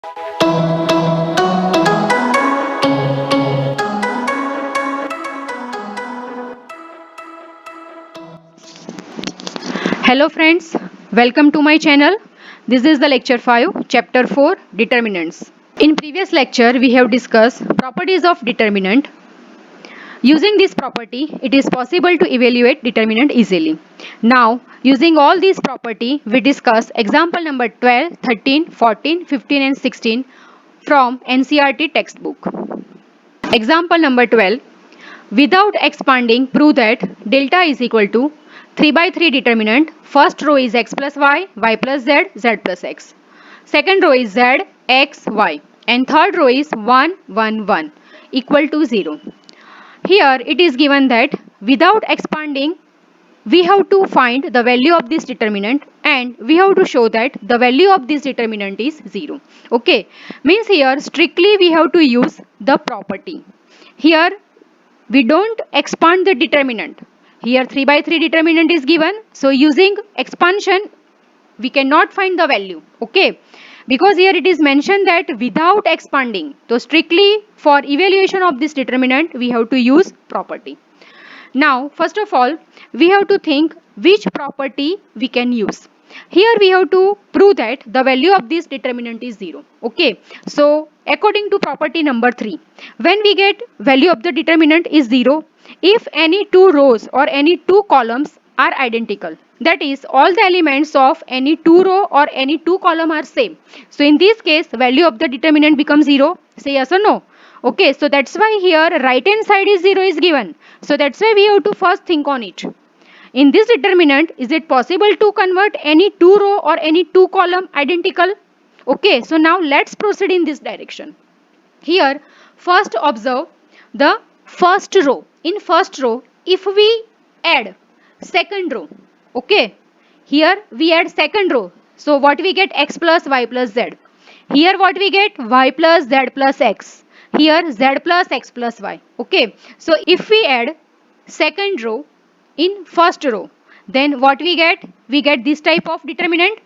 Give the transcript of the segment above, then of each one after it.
Hello friends, welcome to my channel. This is the lecture 5, chapter 4, determinants. In previous lecture, we have discussed properties of determinant. Using this property, it is possible to evaluate determinant easily. Now, using all these property, we discuss example number 12, 13, 14, 15 and 16 from NCERT textbook. Example number 12. Without expanding, prove that delta is equal to 3 by 3 determinant. First row is x plus y plus z, z plus x. Second row is z, x, y. And third row is 1, 1, 1 equal to 0. Here it is given that without expanding, we have to find the value of this determinant and we have to show that the value of this determinant is 0. Okay, means here strictly we have to use the property. Here we don't expand the determinant. Here 3 by 3 determinant is given. So using expansion, we cannot find the value. Okay. Because here it is mentioned that without expanding. So strictly for evaluation of this determinant, we have to use property. Now, first of all, we have to think which property we can use. Here we have to prove that the value of this determinant is 0. Okay. So, according to property number 3, when we get value of the determinant is 0, if any two rows or any two columns are identical, that is all the elements of any two row or any two column are same. So, in this case, value of the determinant becomes 0. Say yes or no. Okay, so that's why here right hand side is 0 is given. So that's why we have to first think on it. In this determinant, is it possible to convert any two row or any two column identical? Okay, so now let's proceed in this direction. Here, first observe the first row. In first row, if we add second row, okay, here we add second row. So what we get? X plus y plus z. Here what we get? Y plus z plus x. Here z plus x plus y. Okay, so if we add second row in first row, then what we get? We get this type of determinant,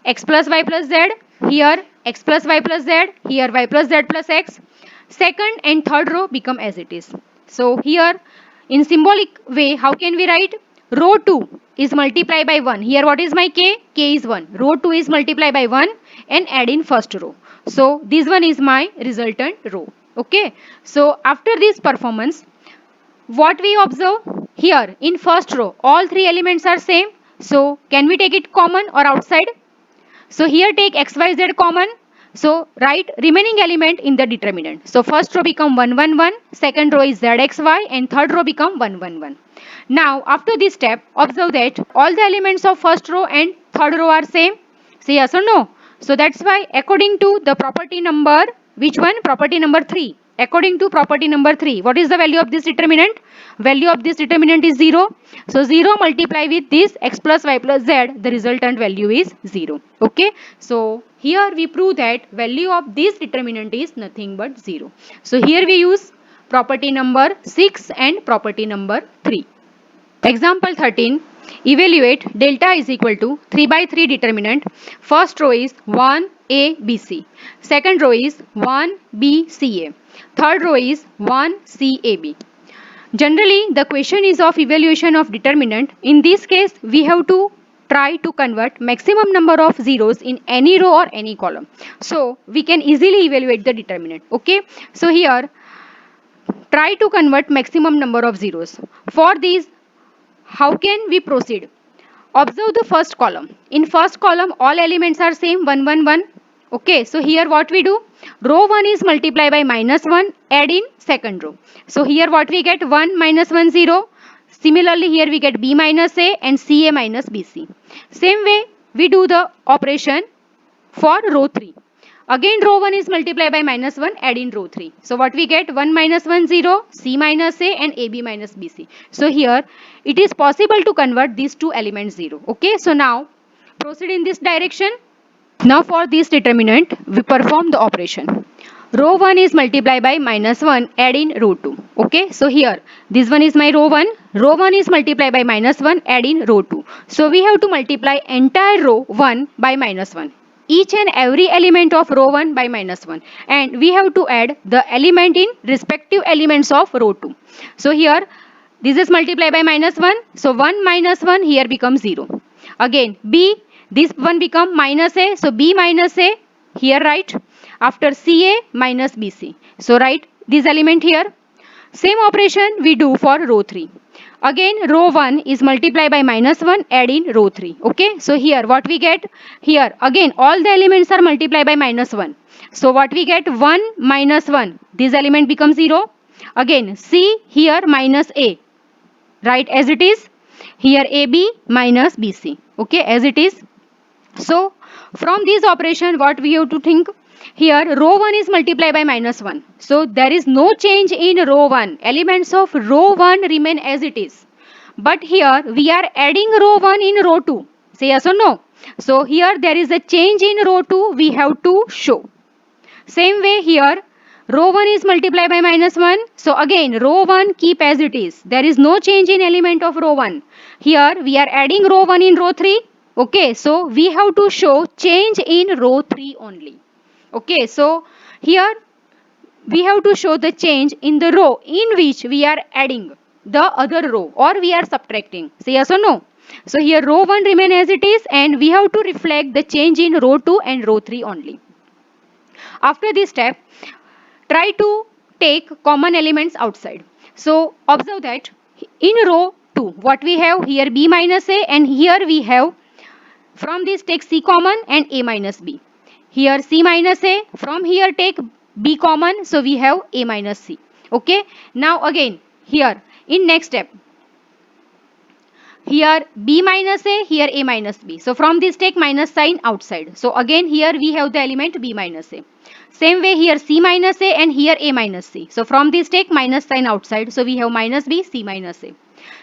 x plus y plus z. Here x plus y plus z. Here y plus z plus x. Second and third row become as it is. So here in symbolic way, how can we write? Row 2 is multiplied by 1. Here what is my k? K is 1. Row 2 is multiplied by 1 and add in first row. So this one is my resultant row. Okay. So after this performance, what we observe? Here in first row, all three elements are same. So can we take it common or outside? So here take x, y, z common. So write remaining element in the determinant. So first row become 1, 1, 1. Second row is z, x, y. And third row become 1, 1, 1. Now after this step, observe that all the elements of first row and third row are same. Say yes or no. So that's why according to the property number, which one? Property number 3. According to property number 3, what is the value of this determinant? Value of this determinant is 0. So 0 multiply with this x plus y plus z, the resultant value is 0. Okay. So here we prove that value of this determinant is nothing but 0. So here we use property number 6 and property number 3. Example 13. Evaluate delta is equal to 3 by 3 determinant. First row is 1a bc. Second row is 1b ca. Third row is 1c ab. Generally, the question is of evaluation of determinant. In this case, we have to try to convert maximum number of zeros in any row or any column. So, we can easily evaluate the determinant. Okay. So, here, try to convert maximum number of zeros. For these, how can we proceed? Observe the first column. In first column, all elements are same 1, 1, 1. Okay, so here what we do? Row 1 is multiplied by minus 1, add in second row. So here what we get? 1 minus 1, 0. Similarly, here we get b minus a and ca minus bc. Same way, we do the operation for row 3. Again row 1 is multiplied by minus 1, add in row 3. So what we get? 1 minus 1, 0, c minus a and ab minus bc. So here it is possible to convert these two elements 0. Okay, so now proceed in this direction. Now for this determinant, we perform the operation. Row 1 is multiplied by minus 1, add in row 2. Okay, so here this one is my row 1. Row 1 is multiplied by minus 1, add in row 2. So we have to multiply entire row 1 by minus 1. each and every element of row 1 by minus 1, and we have to add the element in respective elements of row 2. So here this is multiplied by minus 1, so 1 minus 1 here becomes 0. Again b, this one become minus a, so b minus a here write, after ca minus bc, so write this element here. Same operation we do for row 3. Again row 1 is multiplied by minus 1, add in row 3. Okay, so here what we get, here again all the elements are multiplied by minus 1. So what we get, 1 minus 1, this element becomes 0. Again c here minus a, right as it is, here ab minus bc, okay, as it is. So from this operation what we have to think, here row 1 is multiplied by minus 1. So there is no change in row 1. Elements of row 1 remain as it is. But here we are adding row 1 in row 2. Say yes or no? So here there is a change in row 2 we have to show. Same way here row 1 is multiplied by minus 1. So again row 1 keep as it is. There is no change in element of row 1. Here we are adding row 1 in row 3. Okay, so we have to show change in row 3 only. Okay, so here we have to show the change in the row in which we are adding the other row or we are subtracting. Say yes or no? So here row 1 remain as it is and we have to reflect the change in row 2 and row 3 only. After this step, try to take common elements outside. So observe that in row 2 what we have here, b minus a, and here we have, from this take c common and a minus b. Here c minus a, from here take b common, so we have a minus c. Okay, now again here in next step, here b minus a, here a minus b, so from this take minus sign outside, so again here we have the element b minus a. Same way here c minus a and here a minus c, so from this take minus sign outside, so we have minus b, c minus a.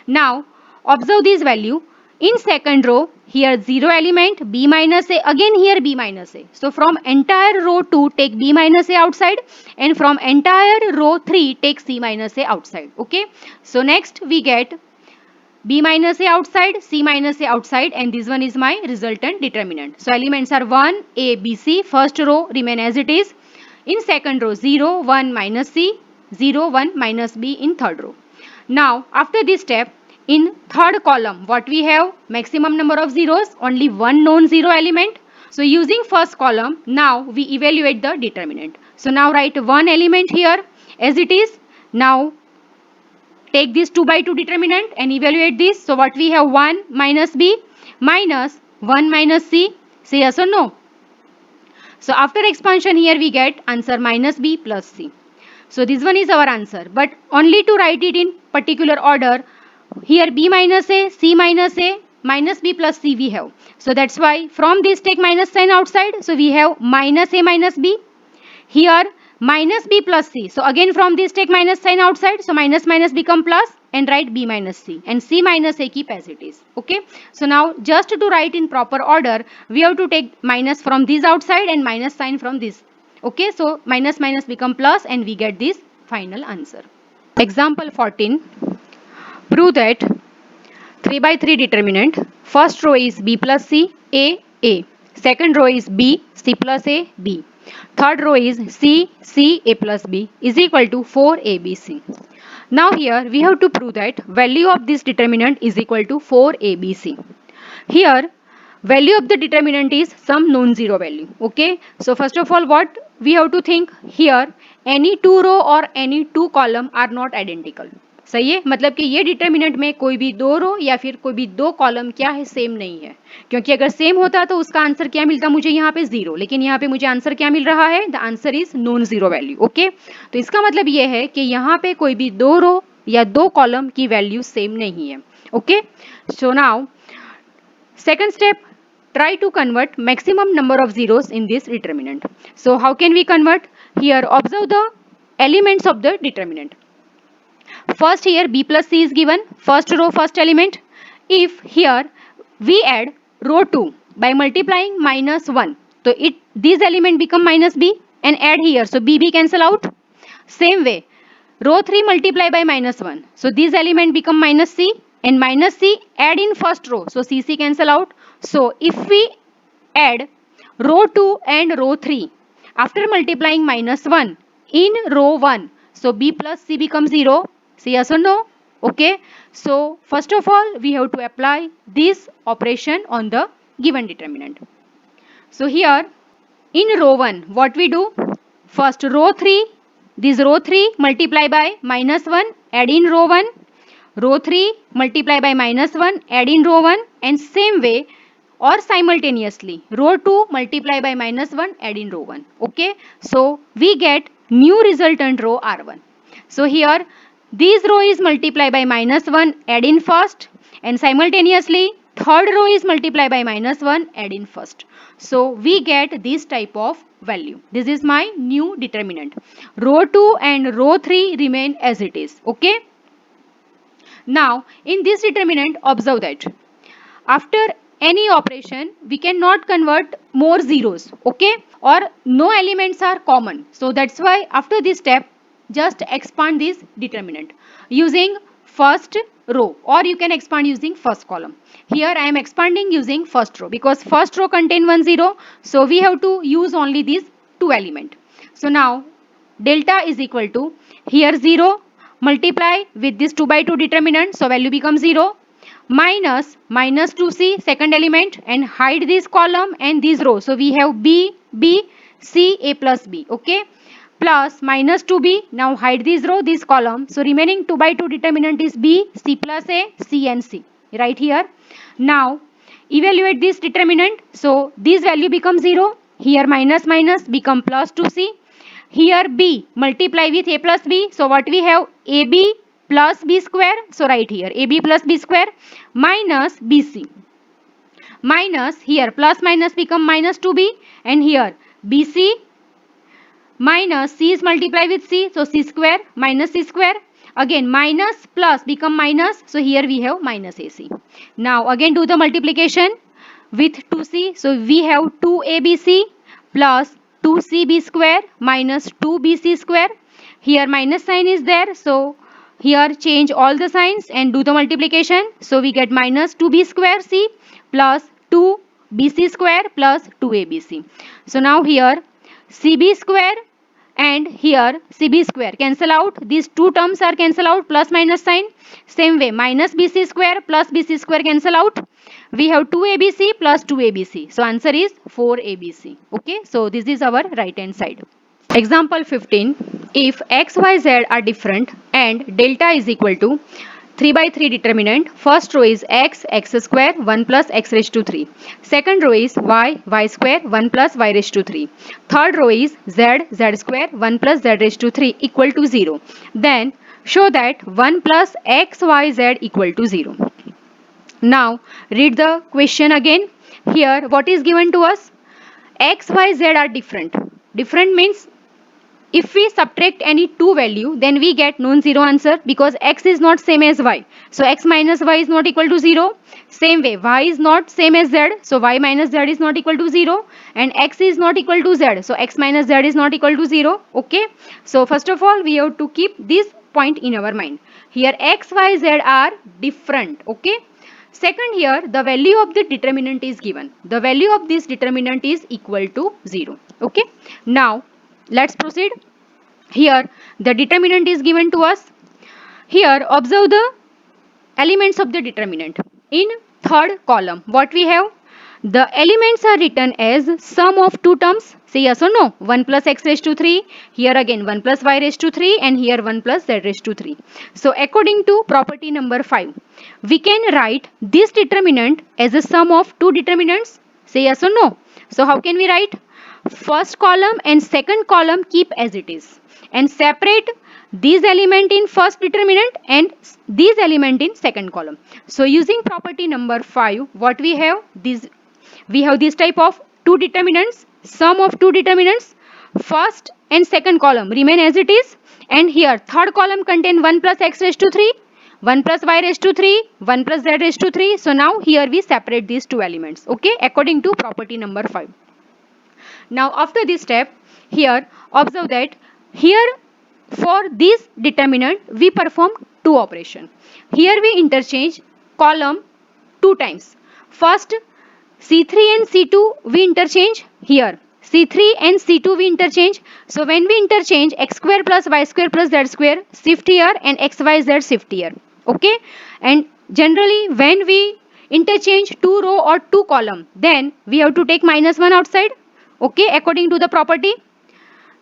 Now observe this value in second row, here 0 element, b minus a, again here b minus a. So from entire row 2 take b minus a outside, and from entire row 3 take c minus a outside. Okay, so next we get b minus a outside, c minus a outside, and this one is my resultant determinant. So elements are 1, a, b, c. First row remain as it is. In second row 0, 1 minus c, 0, 1 minus b in third row. Now after this step, in third column what we have, maximum number of zeros, only one non-zero element. So using first column, now we evaluate the determinant. So now write one element here as it is. Now take this 2 by 2 determinant and evaluate this. So what we have, 1 minus b minus 1 minus c. Say yes or no? So after expansion here we get answer minus b plus c. So this one is our answer, but only to write it in particular order, here b minus a, c minus a, minus b plus c we have. So that's why from this take minus sign outside, so we have minus a minus b. Here minus b plus c, so again from this take minus sign outside, so minus minus become plus, and write b minus c, and c minus a keep as it is. Okay, so now just to write in proper order, we have to take minus from this outside and minus sign from this. Okay, so minus minus become plus and we get this final answer. Example 14. Prove that 3 by 3 determinant, first row is b plus c, a. Second row is b, c plus a, b. Third row is c, a plus b is equal to 4abc. Now here we have to prove that value of this determinant is equal to 4abc. Here value of the determinant is some non-zero value. Okay, so first of all what we have to think, here any two row or any two column are not identical. सही है, मतलब कि ये determinant में कोई भी दो रो या फिर कोई भी दो कॉलम क्या है, सेम नहीं है, क्योंकि अगर सेम होता तो उसका आंसर क्या मिलता मुझे यहाँ पे 0, लेकिन यहाँ पे मुझे आंसर क्या मिल रहा है, the answer is non zero value. Okay, तो इसका मतलब ये है कि यहाँ पे कोई भी दो रो या दो कॉलम की वैल्यू सेम नहीं है. Okay, so now second step, try to convert maximum number of zeros in this determinant. So how can we convert? Here observe the elements of the determinant. First here b plus c is given, first row first element. If here we add row 2 by multiplying minus 1, so these element become minus b, and add here, so b cancel out. Same way row 3 multiply by minus 1, so these element become minus c, and minus c add in first row, so c cancel out. So if we add row 2 and row 3. After multiplying minus 1 in row 1, so b plus c becomes 0. Say yes or no? Okay. So first of all, we have to apply this operation on the given determinant. So here in row 1, what we do? First row 3, this row 3 multiply by minus 1, add in row 1. Row 3 multiply by minus 1, add in row 1, and same way or simultaneously row 2 multiply by minus 1, add in row 1. Okay, so we get new resultant row R1. So here this row is multiplied by minus 1, add in first, and simultaneously third row is multiplied by minus 1, add in first. So we get this type of value. This is my new determinant. Row 2 and row 3 remain as it is. Okay. Now in this determinant, observe that after any operation we cannot convert more zeros, okay, or no elements are common. So that's why after this step just expand this determinant using first row, or you can expand using first column. Here I am expanding using first row because first row contain 1 0, so we have to use only these two element. So now delta is equal to here 0 multiply with this 2 by 2 determinant, so value becomes 0, minus minus 2c second element, and hide this column and this row. So we have b, b, c, a plus b. Okay, plus minus 2b. Now hide this row, this column. So remaining 2 by 2 determinant is b, c plus a, c and c. Right here. Now evaluate this determinant. So this value becomes 0. Here minus minus become plus 2c. Here b multiply with a plus b. So what we have? ab plus b square. So right here ab plus b square minus bc. Minus here plus minus become minus 2b, and here bc minus c is multiply with c. So c square minus c square. Again minus plus become minus. So here we have minus ac. Now again do the multiplication with 2c. So we have 2abc plus 2cb square minus 2bc square. Here minus sign is there. So here change all the signs and do the multiplication. So we get minus 2b square c plus 2bc square plus 2abc. So now here cb square and here cb square cancel out. These two terms are cancel out, plus minus sign. Same way minus bc square plus bc square cancel out. We have 2abc plus 2abc. So answer is 4abc. Okay, so this is our right hand side. Example 15. If x, y, z are different and delta is equal to 3 by 3 determinant, first row is x, x square, 1 plus x raised to 3. Second row is y, y square, 1 plus y raised to 3. Third row is z, z square, 1 plus z raised to 3 equal to 0. Then show that 1 plus x, y, z equal to 0. Now read the question again. Here what is given to us? X, y, z are different. Different means if we subtract any two value, then we get non-zero answer because x is not same as y. So x minus y is not equal to 0. Same way y is not same as z. So y minus z is not equal to 0. And x is not equal to z. So x minus z is not equal to 0. Okay. So first of all, we have to keep this point in our mind. Here x, y, z are different. Okay. Second, here the value of the determinant is given. The value of this determinant is equal to 0. Okay. Now let's proceed. Here the determinant is given to us. Here observe the elements of the determinant. In third column what we have? The elements are written as sum of two terms. Say yes or no. 1 plus x raised to 3. Here again 1 plus y raised to 3, and here 1 plus z raised to 3. So according to property number 5, we can write this determinant as a sum of two determinants. Say yes or no. So how can we write? First column and second column keep as it is, and separate these element in first determinant and these element in second column. So using property number 5, what we have? We have this type of two determinants, sum of two determinants. First and second column remain as it is, and here third column contain 1 plus x raised to 3, 1 plus y raised to 3, 1 plus z raised to 3. So now here we separate these two elements. Okay, according to property number 5. Now after this step, here observe that here for this determinant we perform two operations. Here we interchange column two times. First C3 and C2 we interchange here C3 and C2 we interchange. So when we interchange x square plus y square plus z square shift here and xyz shift here. Okay. And generally when we interchange two row or two column, then we have to take -1 outside. Okay, according to the property.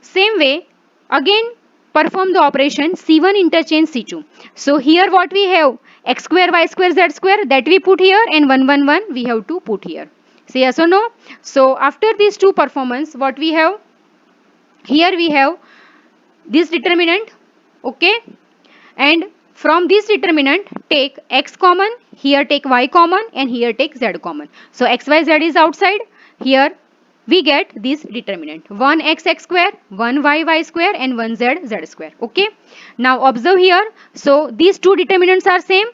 Same way, again perform the operation C1 interchange C2. So here what we have, x square y square z square, that we put here, and 1 1 1 we have to put here. Say yes or no? So after these two performance, what we have, here we have this determinant. Okay, and from this determinant take x common, here take y common, and here take z common. So x y z is outside. Here we get this determinant, 1x x square, 1y square, and 1z square. Okay, now observe here. So these two determinants are same.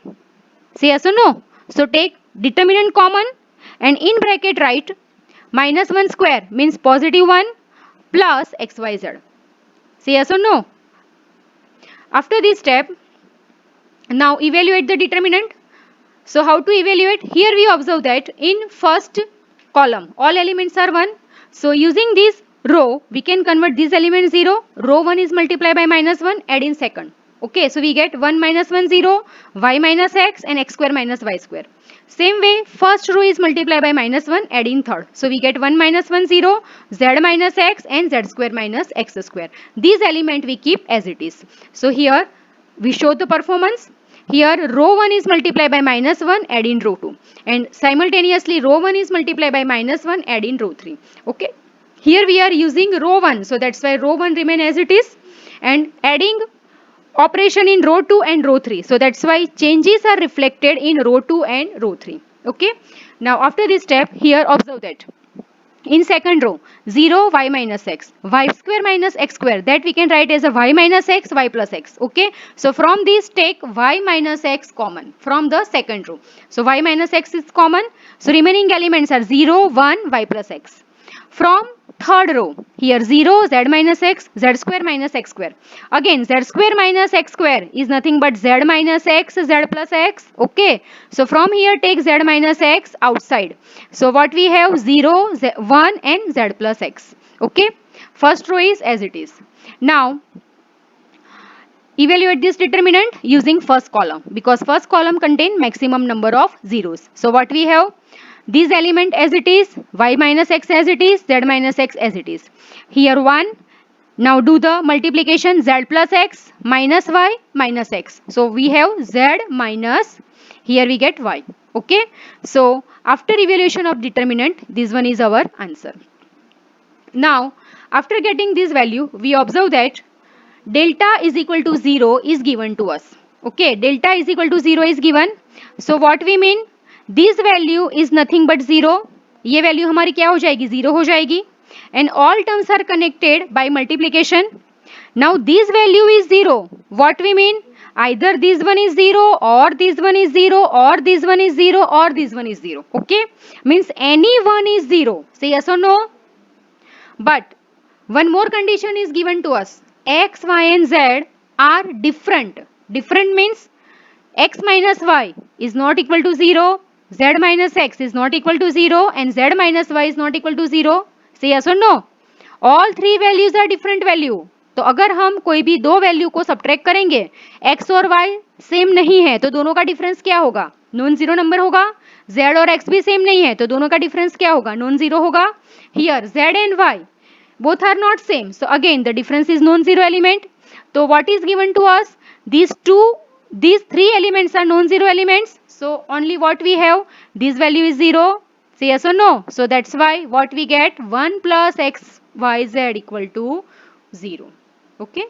Say yes or no? So take determinant common and in bracket write -1 square means +1 plus xyz. Say yes or no? After this step, now evaluate the determinant. So how to evaluate? Here we observe that in first column all elements are 1. So using this row we can convert this element 0. Row 1 is multiplied by -1, add in second. Okay, so we get 1 minus 1 0, y minus x, and x square minus y square. Same way first row is multiplied by -1, add in third. So we get 1 minus 1 0, z minus x, and z square minus x square. These element we keep as it is. So here we show the performance. Here row 1 is multiplied by -1, add in row 2, and simultaneously row 1 is multiplied by -1, add in row 3. Okay, here we are using row 1, so that's why row 1 remain as it is, and adding operation in row 2 and row 3, so that's why changes are reflected in row 2 and row 3. Okay, now after this step, here observe that in second row 0 y minus x, y square minus x square, that we can write as a y minus x, y plus x. Okay, so from this take y minus x common from the second row. So y minus x is common, so remaining elements are 0 1 y plus x. From third row, here 0 z minus x, z square minus x square. Again z square minus x square is nothing but z minus x, z plus x. Okay, so from here take z minus x outside. So what we have, 0 z, 1 and z plus x. Okay, first row is as it is. Now evaluate this determinant using first column, because first column contain maximum number of zeros. So what we have, this element as it is, y minus x as it is, z minus x as it is. Here 1. Now do the multiplication, z plus x minus y minus x. So we have z minus, here we get y. Okay, so after evaluation of determinant, this one is our answer. Now after getting this value, we observe that delta is equal to 0 is given to us. Okay, delta is equal to 0 is given. So what we mean, this value is nothing but 0. ये value हमारी क्या हो जाएगी, 0 हो जाएगी, and all terms are connected by multiplication. Now this value is 0. What we mean, either this one is 0 or this one is 0 or this one is 0 or this one is 0. Okay, means any one is 0. Say yes or no. But one more condition is given to us, x, y and z are different. Different means x minus y is not equal to 0, z minus x is not equal to 0, and z minus y is not equal to 0. Say yes or no. All three values are different value. तो अगर हम कोई भी दो value को subtract करेंगे, x और y same नहीं है, तो दोनों का डिफरेंस क्या होगा, नॉन जीरो नंबर होगा. z और x भी सेम नहीं है, तो दोनों का डिफरेंस क्या होगा, नॉन जीरो होगा. Here z and y both are not same, so again the difference is non-zero element. So what is given to us, these three elements are non-zero elements, so only what we have, this value is 0. Say yes or no. So that's why what we get, 1 plus x y z equal to 0. Okay,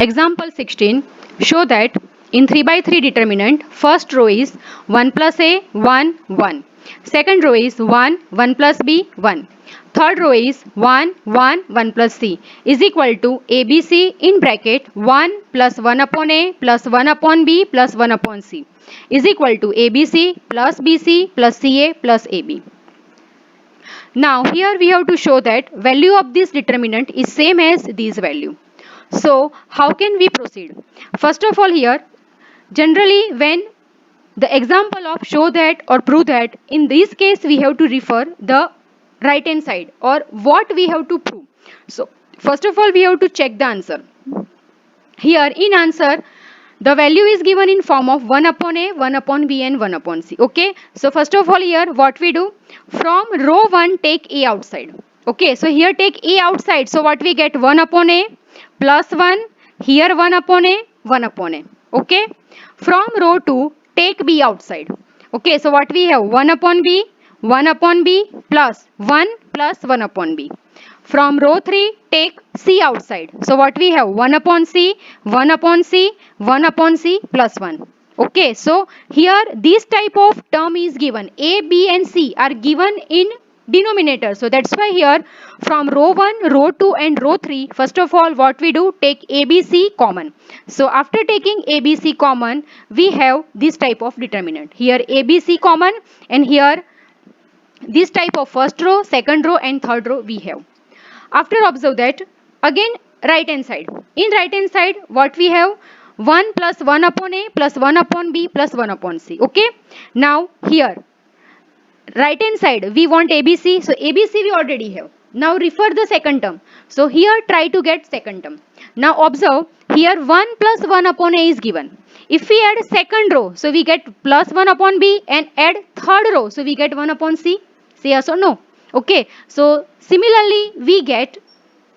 example 16, show that in 3 by 3 determinant, first row is 1 plus a 1 1, second row is 1 1 plus b 1, third row is 1 1 1 plus c is equal to abc in bracket 1 plus 1 upon a plus 1 upon b plus 1 upon c is equal to abc plus bc plus ca plus ab. Now here we have to show that value of this determinant is same as this value. So how can we proceed? First of all, here generally when the example of show that or prove that, in this case we have to refer the right hand side, or what we have to prove. So first of all we have to check the answer. Here in answer the value is given in form of 1 upon a, 1 upon b and 1 upon c. Okay, so first of all here what we do, from row 1 take a outside. Okay, so here take a outside, so what we get, 1 upon a plus 1, here 1 upon a, 1 upon a. Okay, from row 2 take b outside. Okay, so what we have, 1 upon b, 1 upon b plus 1 plus 1 upon b. From row 3 take c outside. So what we have, 1 upon c, 1 upon c, 1 upon c plus 1. Okay, so here this type of term is given. A, B and C are given in denominator. So that's why here from row 1, row 2 and row 3, first of all what we do, take ABC common. So after taking ABC common, we have this type of determinant. Here ABC common, and here this type of first row, second row and third row we have. After observe that, again right hand side. In right hand side what we have, 1 plus 1 upon a plus 1 upon b plus 1 upon c. Okay, now here right hand side we want ABC, so ABC we already have. Now refer the second term, so here try to get second term. Now observe here 1 plus 1 upon a is given. If we add second row, so we get plus 1 upon b, and add third row, so we get 1 upon c. Say yes or no. Okay, so similarly we get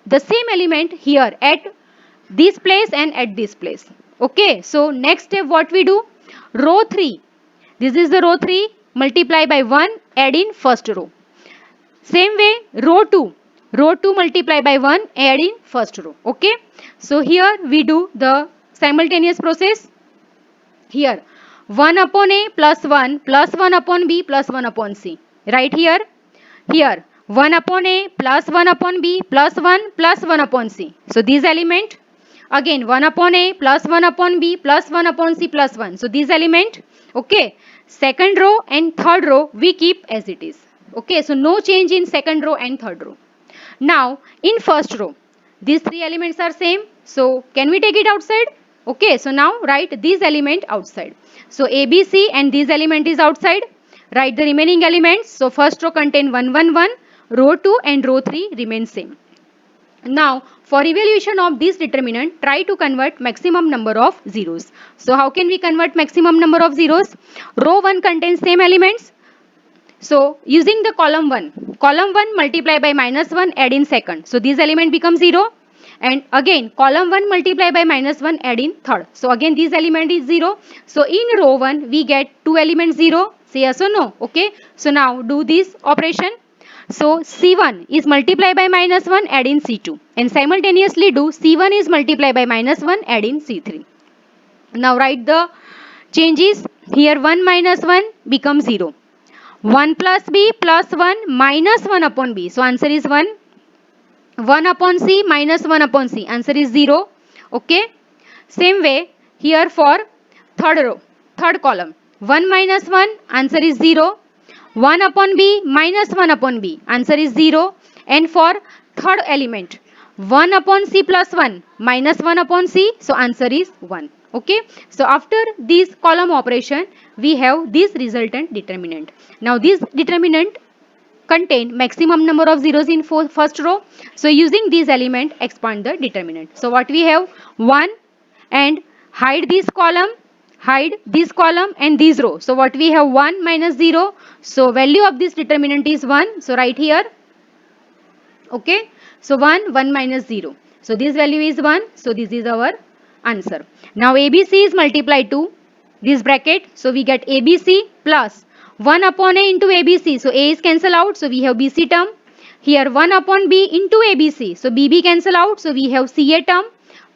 the same element here at this place and at this place. Okay, so next step what we do, row 3, this is the row 3, multiply by 1, add in first row. Same way row 2, row 2 multiply by 1, add in first row. Okay, so here we do the simultaneous process. Here 1 upon a plus 1 plus 1 upon b plus 1 upon c. Right here, here 1 upon a plus 1 upon b plus 1 plus 1 upon c. So this element, again 1 upon a plus 1 upon b plus 1 upon c plus 1. So this element. Okay, second row and third row we keep as it is. Okay, so no change in second row and third row. Now in first row these three elements are same, so can we take it outside? Okay, so now write this element outside. So ABC and this element is outside. Write the remaining elements. So first row contain 1 1 1, row 2 and row 3 remain same. Now for evaluation of this determinant, try to convert maximum number of zeros. So how can we convert maximum number of zeros? Row 1 contains same elements. So using the column 1 multiply by minus 1, add in second. So this element becomes 0. And again column 1 multiply by minus 1, add in third. So again this element is 0. So in row 1 we get two elements 0. Say yes or no. Okay. So now do this operation. So C1 is multiplied by minus 1, add in C2. And simultaneously do C1 is multiplied by minus 1, add in C3. Now write the changes. Here 1 minus 1 becomes 0. 1 plus b plus 1 minus 1 upon b. So answer is 1. 1 upon c minus 1 upon c. Answer is 0. Okay. Same way here for third row, third column. 1 minus 1. Answer is 0. 1 upon b minus 1 upon b. Answer is 0. And for third element, 1 upon c plus 1 minus 1 upon c. So answer is 1. Okay. So after this column operation, we have this resultant determinant. Now this determinant contain maximum number of zeros in first row. So using this element, expand the determinant. So what we have, 1, and hide this column and this row. So what we have, 1 minus 0. So value of this determinant is 1. So right here. Okay. So 1 minus 0. So this value is 1. So this is our answer. Now ABC is multiplied to this bracket. So we get ABC plus 1 upon a into ABC. So A is cancel out. So we have BC term. Here 1 upon B into ABC. So BB cancel out. So we have CA term.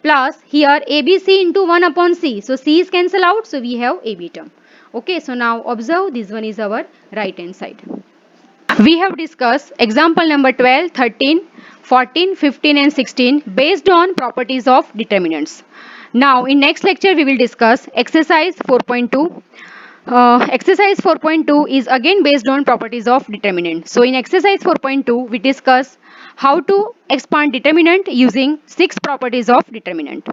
Plus here ABC into 1 upon C. So C is cancel out. So we have AB term. Okay. So now observe, this one is our right hand side. We have discussed example number 12, 13, 14, 15 and 16 based on properties of determinants. Now in next lecture we will discuss exercise 4.2. Exercise 4.2 is again based on properties of determinant. So in exercise 4.2 we discuss how to expand determinant using 6 properties of determinant.